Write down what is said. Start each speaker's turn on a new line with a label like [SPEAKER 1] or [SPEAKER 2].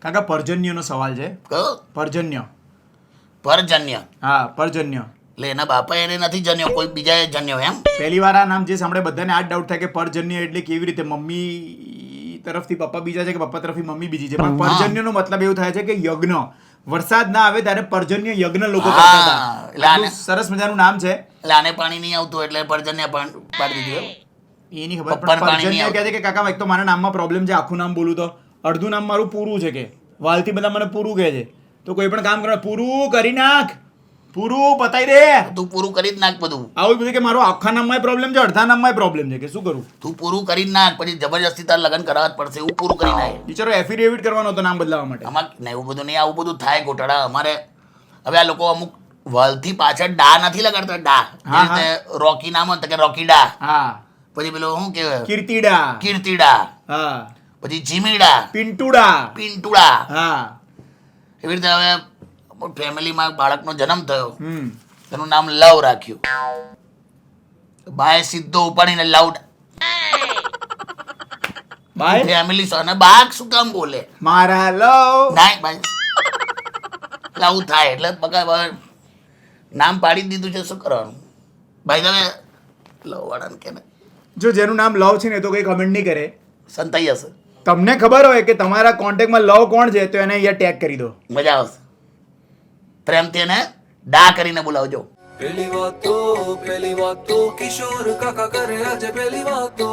[SPEAKER 1] કાકા પર્જન્યનો સવાલ છે.
[SPEAKER 2] કયો
[SPEAKER 1] પર્જન્ય.
[SPEAKER 2] પરજન્ય?
[SPEAKER 1] હા પર્જન્ય.
[SPEAKER 2] એટલે એના બાપા એને નથી જન્યો, કોઈ બીજાએ જન્યો એમ?
[SPEAKER 1] પહેલી વાર આ નામ જે સાંભળે બધાને આ ડાઉટ થાય કે પર્જન્ય એટલે કેવી રીતે મમ્મી તરફથી પપ્પા બીજા છે કે પપ્પા તરફથી મમ્મી બીજી છે. પણ પર્જન્યનો મતલબ એવું થાય છે કે યજ્ઞ, વરસાદ ના આવે ત્યારે પર્જન્ય યજ્ઞ લોકો કરતા હતા.
[SPEAKER 2] એટલે આને
[SPEAKER 1] સરસ મજાનું નામ છે.
[SPEAKER 2] એટલે આને પાણી નહીં આવતું એટલે પરજન્ય પાડી દીધું એમ?
[SPEAKER 1] એ નહીં ખબર,
[SPEAKER 2] પપ્પાને
[SPEAKER 1] પણ
[SPEAKER 2] પાણી નહીં
[SPEAKER 1] પર્જન્ય કહે છે કે કાકા એક તો મારા નામમાં પ્રોબ્લેમ છે, આખું નામ બોલું તો અડધું નામ મારું પૂરું છે કે વાલથી બધા મને પૂરું કહે છે. તો કોઈ પણ કામ કરવા પૂરું કરી નાખ, પૂરું પતાઈ દે,
[SPEAKER 2] તું પૂરું કરી જ નાખ બધું.
[SPEAKER 1] આવું બધું કે મારો આખા નામમાં પ્રોબ્લેમ છે, અડધા નામમાં પ્રોબ્લેમ છે કે શું કરું?
[SPEAKER 2] તું પૂરું કરી જ નાખ, પછી જબરજસ્તી તાર લગ્ન કરાવવા જ પડશે એવું પૂરું કરી નાખ.
[SPEAKER 1] બિચારો એફિડેવિટ કરવાનો હતો નામ બદલાવવા માટે.
[SPEAKER 2] આમાં ને એવું બધું નહીં, આવું બધું થાય ગોટાળા. અમારે હવે આ લોકો અમુક વલથી પાછળ ડા નથી લગાડતા, ડા.
[SPEAKER 1] હા,
[SPEAKER 2] જે રીતે રોકી નામ હોય તો કે રોકી ડા,
[SPEAKER 1] હા,
[SPEAKER 2] પછી પેલું શું કહેવાય,
[SPEAKER 1] કીર્તિડા,
[SPEAKER 2] કીર્તિડા,
[SPEAKER 1] હા,
[SPEAKER 2] પછી જીમીડા,
[SPEAKER 1] પિન્ટુડા,
[SPEAKER 2] પિન્ટુડા.
[SPEAKER 1] હા,
[SPEAKER 2] એવી રીતે હવે ફેમિલીમાં બાળકનો જન્મ થયો,
[SPEAKER 1] હમ,
[SPEAKER 2] એનું નામ લવ રાખ્યું. બાએ સીધો ઉપાડીને લવ
[SPEAKER 1] બાય
[SPEAKER 2] ફેમિલી અને બાક શું કામ બોલે
[SPEAKER 1] મારા લવ
[SPEAKER 2] નાય ભાઈ લવ થાય એટલે બકા નામ પાડી દીધું છે, શું કરવાનું ભાઈ? તમે લવ વાળાને કે
[SPEAKER 1] જો જેનું નામ લવ છે ને તો કઈ કમેન્ટ નહીં કરે.
[SPEAKER 2] સંતાઈ હશે,
[SPEAKER 1] તમને ખબર હોય કે તમારા કોન્ટેક્ટમાં લવ કોણ છે તો એને અહીંયા ટેગ કરી દો.
[SPEAKER 2] મજા આવશે. પ્રેમથી એને ડા કરીને બોલાવજો.
[SPEAKER 3] પેલી વાતો કિશોર કાકા કરે આજે પેલી વાતો.